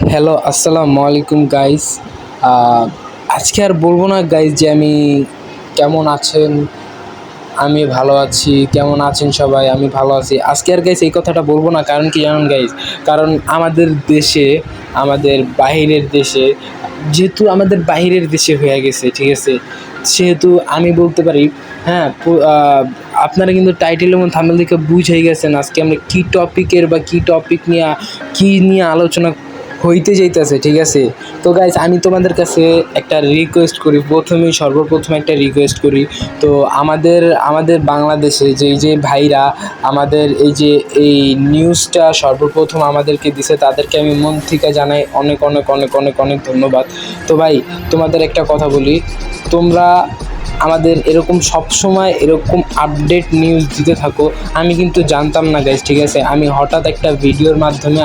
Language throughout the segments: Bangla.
হ্যালো, আসসালামু আলাইকুম গাইস। আজকে আর বলবো না গাইস যে আমি কেমন আছেন। আমি ভালো আছি। কেমন আছেন সবাই? আমি ভালো আছি। আজকে আর গাইস এই কথাটা বলবো না, কারণ কি জানেন গাইস? কারণ আমাদের দেশে, আমাদের বাহিরের দেশে, যেহেতু আমাদের বাহিরের দেশে হয়ে গেছে, ঠিক আছে? সেহেতু আমি বলতে পারি, হ্যাঁ, আপনারা কিন্তু টাইটেল এবং থাম্বনেল দেখে বুঝেই গেছেন আজকে আমরা কী টপিকের বা কী টপিক নিয়ে কী নিয়ে আলোচনা হইতে যাইতেছে, ঠিক আছে? তো গাইস, আমি তোমাদের কাছে একটা রিকোয়েস্ট করি, সর্বপ্রথম একটা রিকোয়েস্ট করি। তো আমাদের আমাদের বাংলাদেশে যে ভাইরা আমাদের এই নিউজটা সর্বপ্রথম আমাদেরকে দিছে, তাদেরকে আমি মন থেকে জানাই অনেক অনেক অনেক অনেক অনেক ধন্যবাদ। তো ভাই, তোমাদের একটা কথা বলি, তোমরা আমাদের এরকম সবসময় এরকম আপডেট নিউজ দিতে থাকো। আমি কিন্তু জানতাম না গাইস, ঠিক আছে? আমি হঠাৎ একটা ভিডিওর মাধ্যমে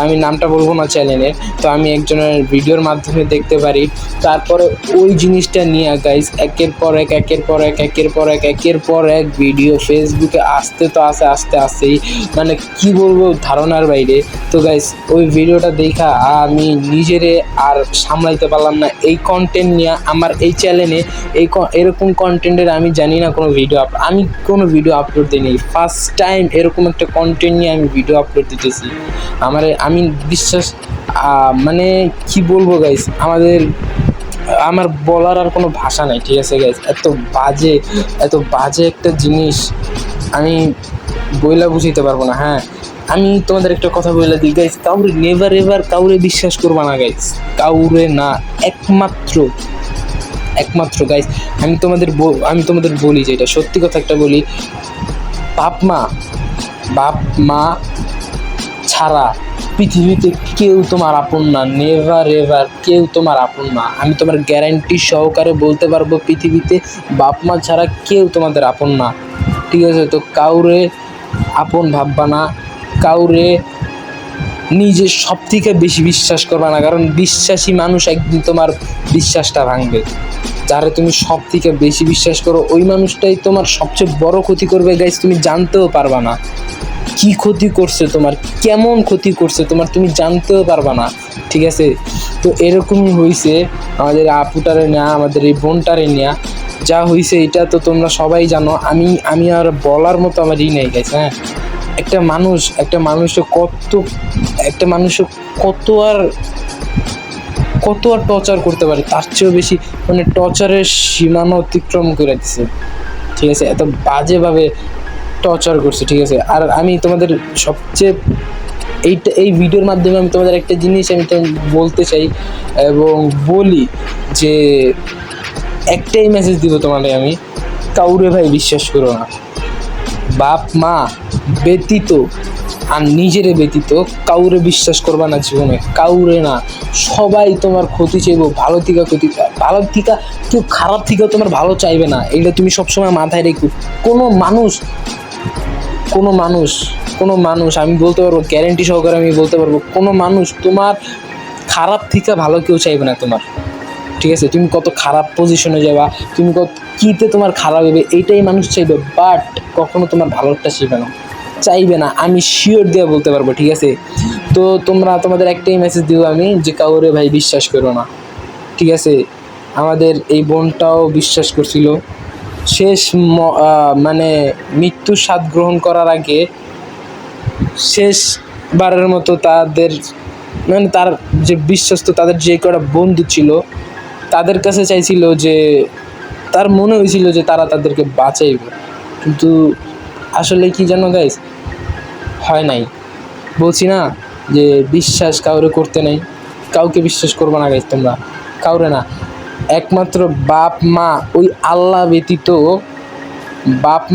আমি নামটা বলবো না চ্যানেলের, তো আমি একজনের ভিডিওর মাধ্যমে দেখতে পারি। তারপরে ওই জিনিসটা নিয়ে গাইস একের পর এক একের পর এক একের পর এক একের পর এক ভিডিও ফেসবুকে আসতেই, মানে কি বলবো, ধারণার বাইরে। তো গাইস, ওই ভিডিওটা দেখা আমি নিজেরে আর সামলাইতে পারলাম না। এই কন্টেন্ট নিয়ে আমার এই চ্যানেলে এরকম কন্টেন্টের আমি জানি না আমি কোনো ভিডিও আপলোড দিইনি। ফার্স্ট টাইম এরকম একটা কন্টেন্ট নিয়ে আমি ভিডিও আপলোড দিতেছি। আমি বিশ্বাস, মানে কি বলবো গাইস, আমার বলার আর কোনো ভাষা নাই, ঠিক আছে গাইস? এত বাজে একটা জিনিস আমি বইলা বুঝাইতে পারবো না। হ্যাঁ, আমি তোমাদের একটা কথা বলে দিই গাইস, কাউরে নেভার এভার কাউরে বিশ্বাস করবা না গাইস, কাউরে না। একমাত্র একমাত্র গাইস, আমি তোমাদের বলি, যেটা সত্যি কথা একটা বলি, বাপ মা বাপ মা ছাড়া পৃথিবীতে কেউ তোমার আপন না। নেভার এভার কেউ তোমার আপন না। আমি তোমার গ্যারান্টি সহকারে বলতে পারবো, পৃথিবীতে বাপ মা ছাড়া কেউ তোমাদের আপন না, ঠিক আছে? তো কাউরে আপন ভাববা না, কাউরে নিজের সব থেকে বেশি বিশ্বাস করবা না, কারণ বিশ্বাসী মানুষ একদিন তোমার বিশ্বাসটা ভাঙবে। যারা তুমি সব থেকে বেশি বিশ্বাস করো, ওই মানুষটাই তোমার সবচেয়ে বড় ক্ষতি করবে গাইস, তুমি জানতেও পারবা না কি ক্ষতি করছে তোমার, কেমন ক্ষতি করছে তোমার, তুমি জানতেও পারবা না, ঠিক আছে? তো এরকমই হয়েছে আমাদের আপুটারে নেয়া, আমাদের এই বোনটারে নেয়া যা হয়েছে, এটা তো তোমরা সবাই জানো। আমি আর বলার মতো আমার নেই গাইস। হ্যাঁ, একটা মানুষ কত আর টর্চার করতে পারে, তার চেয়েও বেশি, মানে টর্চারের সীমানা অতিক্রম করে দিছে, ঠিক আছে? এত বাজেভাবে টর্চার করছে, ঠিক আছে? আর আমি তোমাদের সবচেয়ে এই ভিডিওর মাধ্যমে আমি তোমাদের একটা জিনিস আমি তো বলতে চাই এবং বলি, যে একটাই মেসেজ দিব তোমাদের আমি, কাউরে ভাই বিশ্বাস করো না। বাপ মা ব্যতীত আর নিজেরে ব্যতীত কাউরে বিশ্বাস করবা না জীবনে, কাউরে না। সবাই তোমার ক্ষতি চাইবো, ভালো থেকে কেউ খারাপ থেকেও তোমার ভালো চাইবে না, এটা তুমি সবসময় মাথায় রেখো। কোনো মানুষ কোনো মানুষ কোনো মানুষ আমি বলতে পারবো, গ্যারেন্টি সহকারে আমি বলতে পারবো, কোনো মানুষ তোমার খারাপ থেকে ভালো কেউ চাইবে না তোমার, ঠিক আছে? তুমি কত খারাপ পজিশনে যাবা, তুমি কীতে তোমার খারাপ হবে, এইটাই মানুষ চাইবে, বাট কখনো তোমার ভালোটা চাইবে না, আমি শিওর দিয়ে বলতে পারবো, ঠিক আছে? তো তোমাদের একটাই মেসেজ দিব আমি, যে কাউরে ভাই বিশ্বাস করো না, ঠিক আছে? আমাদের এই বোনটাও বিশ্বাস করছিল, মানে মৃত্যুর স্বাদ গ্রহণ করার আগে শেষবারের মতো তার যে বিশ্বস্ত, তাদের যে কটা বন্ধু ছিল, তাদের কাছে চাইছিল, যে তার মনে হয়েছিল যে তারা তাদেরকে বাঁচাইবে, কিন্তু আসলে কি জানো গাইস, হয় নাই। বলছি না যে বিশ্বাস কাউরে করতে নেই, কাউকে বিশ্বাস করবো না গাইস তোমরা, কাউরে না। একমাত্র বাপ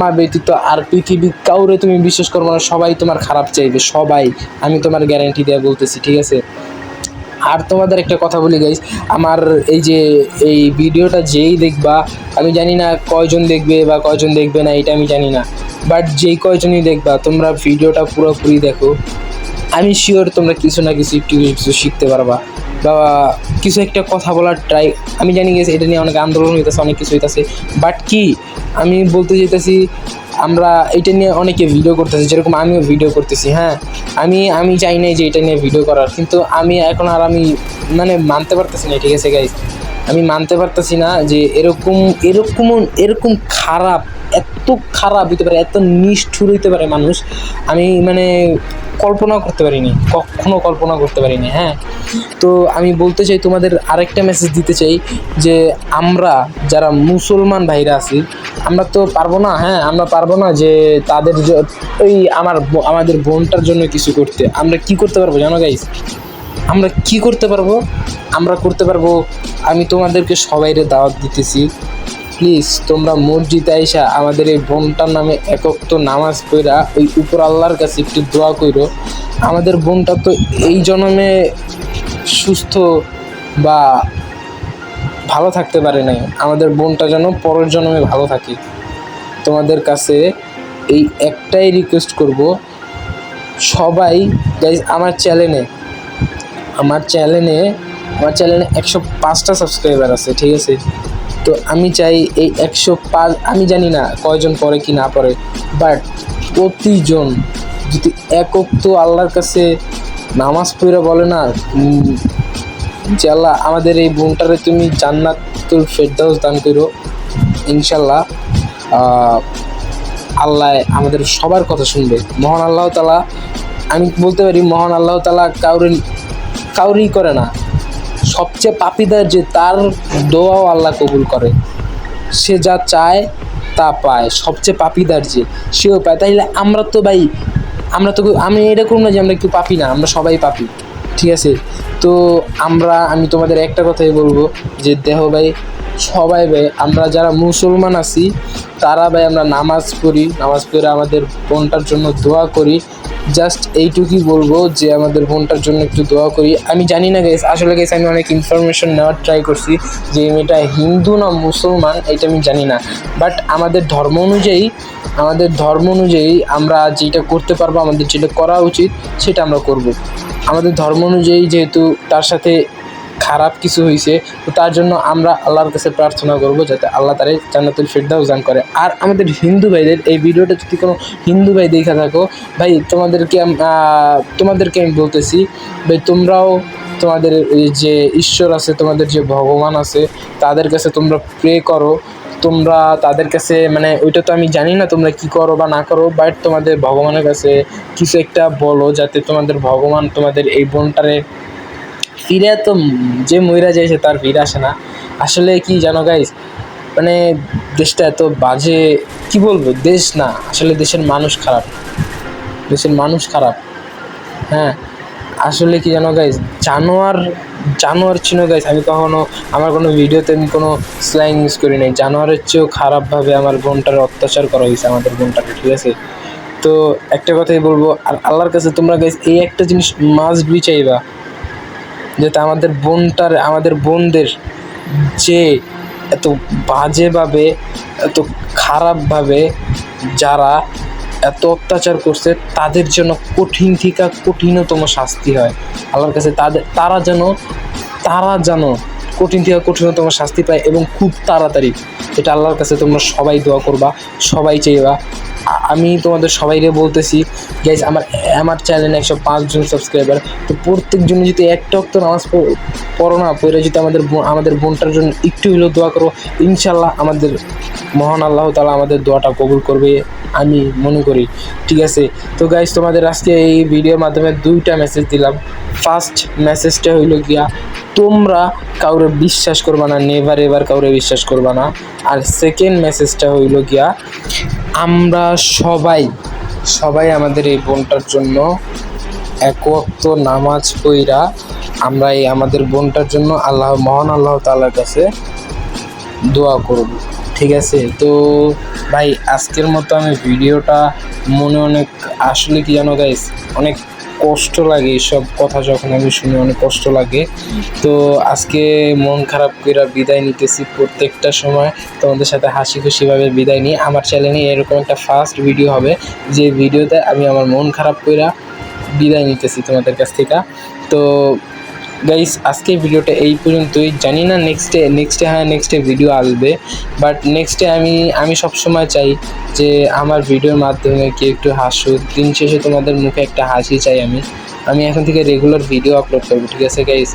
মা ব্যতীত আর পৃথিবী কাউরে তুমি বিশ্বাস করবো না, সবাই তোমার খারাপ চাইবে, সবাই। আমি তোমার গ্যারান্টি দিয়ে বলতেছি, ঠিক আছে? আর তোমাদের একটা কথা বলি গাইস, আমার এই ভিডিওটা যেই দেখবা, আমি জানি না কয়জন দেখবে বা কয়জন দেখবে না, এটা আমি জানি না, বাট যেই কয়জনই দেখবা, তোমরা ভিডিওটা পুরোপুরি দেখো। আমি শিওর তোমরা কিছু না কিছু একটু কিছু শিখতে পারবা বা কিছু একটা কথা বলার ট্রাই। আমি জানি গেছি এটা নিয়ে অনেক আন্দোলন হইতেছে, অনেক কিছু হইতেছে, বাট কি আমি বলতে চাইতেছি আমরা এটা নিয়ে অনেকে ভিডিও করতেছি, যেরকম আমিও ভিডিও করতেছি। হ্যাঁ, আমি চাই নাই যে এটা নিয়ে ভিডিও করার, কিন্তু আমি এখন আর আমি মানে মানতে পারতেছি না। ঠিক আছে গাইজ, আমি মানতে পারতেছি না যে এরকম খারাপ, এত খারাপ হইতে পারে, এত নিষ্ঠুর হইতে পারে মানুষ। আমি মানে কল্পনা করতে পারিনি, কখনো কল্পনা করতে পারিনি। হ্যাঁ, তো আমি বলতে চাই, তোমাদের আরেকটা মেসেজ দিতে চাই যে আমরা যারা মুসলমান ভাইরা আছি, আমরা তো পারবো না। হ্যাঁ, আমরা পারবো না যে তাদের ওই আমাদের বোনটার জন্য কিছু করতে। আমরা কি করতে পারবো জানো গাইস? আমরা কি করতে পারবো? আমরা করতে পারবো, আমি তোমাদেরকে সবাইরে দাওয়াত দিতেছি, প্লিজ তোমরা মসজিদে আইসা আমাদের এই বোনটার নামে একক নামাজ পড়া ওই উপর আল্লাহর কাছে একটু দোয়া করো। আমাদের বোনটা তো এই জন্মে সুস্থ বা ভালো থাকতে পারে নাই, আমাদের বোনটা যেন পরের জন্মে ভালো থাকে। তোমাদের কাছে এই একটাই রিকোয়েস্ট করব, সবাই গাইজ আমার চ্যানেলে 105টা সাবস্ক্রাইবার আছে। ঠিক আছে, তো আমি চাই এই 105, আমি জানি না কয়জন পড়ে কি না পড়ে, বাট প্রতিজন যদি একক আল্লাহর কাছে নামাজ পড়ে বলে না যে আল্লাহ আমাদের এই বোনটারে তুমি জান্নাতুল ফেরদাউস দান করো, ইনশাল্লাহ আল্লাহ আমাদের সবার কথা শুনবে। মহান আল্লাহ তাআলা, আমি বলতে পারি মহান আল্লাহ তাআলা কাউরি করে না, সবচেয়ে পাপীদের যে তার দোয়াও আল্লাহ কবুল করে, সে যা চায় তা পায়। সবচেয়ে পাপীদার যে সেও পায়। তাইলে আমরা তো ভাই, আমি এরকম না যে আমরা কেউ পাপি না, আমরা সবাই পাপি। ঠিক আছে, তো আমি তোমাদের একটা কথাই বলবো যে দেখো ভাই, সবাই ভাই আমরা যারা মুসলমান আছি তারা ভাই আমরা নামাজ পড়ি, নামাজ পড়ে আমাদের বোনটার জন্য দোয়া করি। জাস্ট এইটুকুই বলবো যে আমাদের বোনটার জন্য একটু দোয়া করি। আমি জানি না গাইস, আসলে গাইস আমি অনেক ইনফরমেশন নেওয়ার ট্রাই করছি যে মেয়েটা হিন্দু না মুসলমান, এটা আমি জানি না, বাট আমাদের ধর্ম অনুযায়ী আমরা যেটা করতে পারবো, আমাদের যেটা করা উচিত সেটা আমরা করব। আমাদের ধর্ম অনুযায়ী যেহেতু তার সাথে খারাপ কিছু হয়েছে, তো তার জন্য আমরা আল্লাহর কাছে প্রার্থনা করব যাতে আল্লাহ তারে জান্নাতুল ফেরদাউস দান করে। আর আমাদের হিন্দু ভাইদের এই ভিডিওটা যদি কোনো হিন্দু ভাই দেখে থাকো, ভাই তোমাদেরকে আমি বলতেছি, ভাই তোমরাও তোমাদের যে ঈশ্বর আছে, তোমাদের যে ভগবান আছে, তাদের কাছে তোমরা প্রে করো। তোমরা তাদের কাছে মানে ওইটা তো আমি জানি না তোমরা কি করো বা না করো, বাট তোমাদের ভগবানের কাছে কিছু একটা বলো যাতে তোমাদের ভগবান তোমাদের এই বোনটারে ফিরে, তো যে মইরা যায় সে তার ফিরে আসে না। আসলে কি জানো গাইস, মানে দেশটা এত বাজে, কি বলবো, দেশ না আসলে দেশের মানুষ খারাপ। হ্যাঁ, আসলে কি জানো গাইস, জানোয়ার ছিল গাইস। আমি কখনো আমার কোনো ভিডিওতে আমি কোনো স্ল্যাং ইউজ করি নাই। জানোয়ারের চেয়েও খারাপভাবে আমার বোনটার অত্যাচার করা হয়েছে, আমাদের বোনটাকে। ঠিক আছে, তো একটা কথাই বলবো, আর আল্লাহর কাছে তোমরা গাইস এই একটা জিনিস মাস্ট বি চাইবা, যাতে আমাদের বোনদের যে এত বাজেভাবে, এত খারাপভাবে যারা এত অত্যাচার করছে, তাদের জন্য কঠিন থেকে কঠিনতম শাস্তি হয় আল্লাহর কাছে। তারা যেন কঠিন থেকে কঠিনতম শাস্তি পায় এবং খুব তাড়াতাড়ি। এটা আল্লাহর কাছে তোমরা সবাই দোয়া করবা, সবাই চাইবা। আমি তোমাদের সবাইকে বলতেছি গাইজ, আমার চ্যানেলে 105 জন সাবস্ক্রাইবার, তো প্রত্যেকজন যদি একটা নামাজ পড়ো না, পড়ে যদি আমাদের বোনটার জন্য একটু হলেও দোয়া করো, ইনশাল্লাহ আমাদের মহান আল্লাহ তাআলা আমাদের দোয়াটা কবুল করবে আমি মনে করি। ঠিক আছে, তো গাইজ তোমাদের আজকে এই ভিডিওর মাধ্যমে 2টা মেসেজ দিলাম। ফার্স্ট মেসেজটা হইল গিয়া, তোমরা কাউরে বিশ্বাস করবা না, নেভার এভার কাউরে বিশ্বাস করবা না। আর সেকেন্ড মেসেজটা হইল গিয়া, আমরা সবাই আমাদের এই বোনটার জন্য এক ওয়াক্ত নামাজ পড়া আমরা এই আমাদের বোনটার জন্য মহান আল্লাহ তাআলার কাছে দোয়া করব। ঠিক আছে, তো ভাই আজকের মতো আমি ভিডিওটা অনেক আসলে কি জানো গাইস, অনেক কষ্ট লাগে এইসব কথা যখন আমি শুনি, অনেক কষ্ট লাগে। তো আজকে মন খারাপ করে বিদায় নিতেছি। প্রত্যেকটা সময় তোমাদের সাথে হাসি খুশিভাবে বিদায় নিই। আমার চ্যানেলে এরকম একটা ফার্স্ট ভিডিও হবে যে ভিডিওতে আমি আমার মন খারাপ করে বিদায় নিতেছি তোমাদের কাছ থেকে। তো গাইস আজকে ভিডিওটা এই পর্যন্তই। জানি না নেক্সটে ভিডিও আসবে, বাট নেক্সটে আমি সবসময় চাই যে আমার ভিডিওর মাধ্যমে কি একটু হাসুক, দিন শেষে তোমাদের মুখে একটা হাসি চাই। আমি এখন থেকে রেগুলার ভিডিও আপলোড করবো, ঠিক আছে গাইস?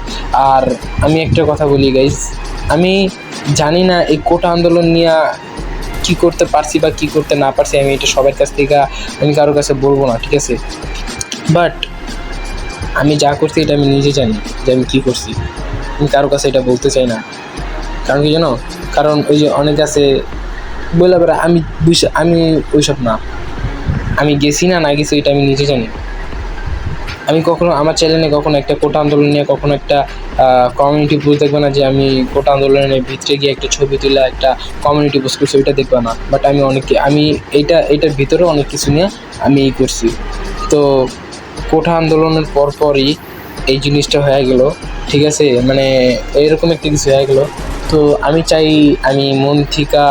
আর আমি একটা কথা বলি গাইস, আমি জানি না এই কোটা আন্দোলন নিয়ে কী করতে পারছি বা কী করতে না পারছি, আমি এটা সবার কাছ থেকে আমি কারোর কাছে বলবো না, ঠিক আছে? বাট আমি যা করছি এটা আমি নিজে জানি যে আমি কী করছি। আমি কারোর কাছে এটা বলতে চাই না। কারণ কি জানো? কারণ ওই যে অনেক আছে বলে বেড়া, আমি ওইসব না, আমি গেছি না গেছি এটা আমি নিজে জানি। আমি কখনো আমার চ্যানেলে কখনো একটা কোটা আন্দোলন নিয়ে কখনো একটা কমিউনিটি পোস্ট দেখবে না যে আমি কোটা আন্দোলনের ভিতরে গিয়ে একটা ছবি তুলে একটা কমিউনিটি পোস্ট করছি, ওইটা দেখবে না। বাট আমি এইটার ভিতরে অনেক কিছু নিয়ে আমি করছি। তো কোটা আন্দোলনের পরপরই এই জিনিসটা হয়ে গেল, ঠিক আছে? মানে এরকম একটা কিছু হয়ে গেল। তো আমি চাই, আমি মন থেকে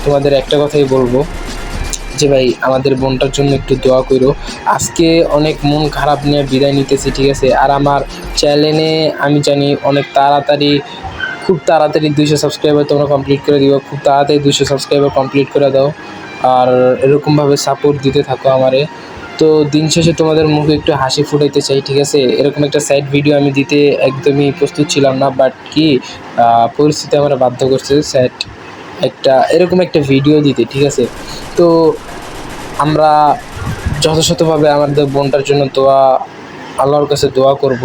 তোমাদের একটা কথাই বলবো যে ভাই আমাদের বোনটার জন্য একটু দোয়া করো। আজকে অনেক মন খারাপ নিয়ে বিদায় নিতেছি, ঠিক আছে? আর আমার চ্যানেলে আমি জানি খুব তাড়াতাড়ি 200 সাবস্ক্রাইবার তোমরা কমপ্লিট করে দিও, খুব তাড়াতাড়ি 200 সাবস্ক্রাইবার কমপ্লিট করে দাও। আর এরকমভাবে সাপোর্ট দিতে থাকো আমারে। তো দিন শেষে তোমাদের মুখে একটু হাসি ফুটাইতে চাই, ঠিক আছে? এরকম একটা সাইড ভিডিও আমি দিতে একদমই প্রস্তুত ছিলাম না, বাট কি পরিস্থিতি আমার বাধ্য করছে এরকম একটা ভিডিও দিতে, ঠিক আছে? তো আমরা যথাযথভাবে আমাদের বোনটার জন্য আল্লাহর কাছে দোয়া করব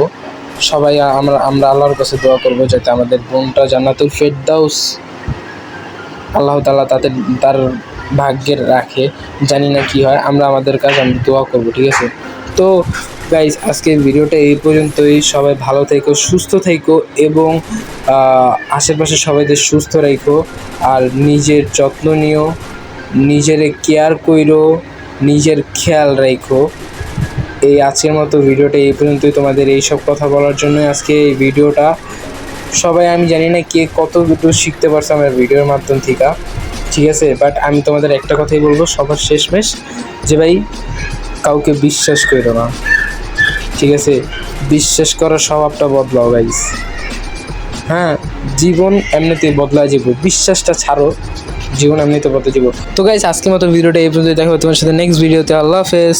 সবাই। আমরা আল্লাহর কাছে দোয়া করব যাতে আমাদের বোনটা জান্নাতুল ফেরদাউস আল্লাহ তাআলা তার ভাগ্যের রাখে। জানি না কি হয়, আমরা দোয়া করব, ঠিক আছে? তো গাইজ আজকের ভিডিওটা এই পর্যন্তই। সবাই ভালো থেকো, সুস্থ থেকো এবং আশেপাশে সবাইদের সুস্থ রাখো। আর নিজের যত্ন নিও, নিজের কেয়ার কইরো, নিজের খেয়াল রাখো। এই আজকের মতো ভিডিওটা এই পর্যন্তই। তোমাদের এইসব কথা বলার জন্য আজকে এই ভিডিওটা। সবাই আমি জানি না কে কতটুকু শিখতে পারছে আমার ভিডিওর মাধ্যম থেকে, ঠিক আছে? বাট আমি তোমাদের একটা কথাই বলবো সবার শেষমেশ, যে ভাই কাউকে বিশ্বাস করো না, ঠিক আছে? বিশ্বাস করার স্বভাবটা বদলাও গাইস। হ্যাঁ, জীবন এমনিতেই বদলা যাবো, বিশ্বাসটা ছাড়ো, জীবন এমনিতে বদলে যাবো। তো গাইস আজকের মতো ভিডিওটা এই পর্যন্ত। দেখা হবে তোমার সাথে নেক্সট ভিডিওতে। আল্লাহ হাফেজ।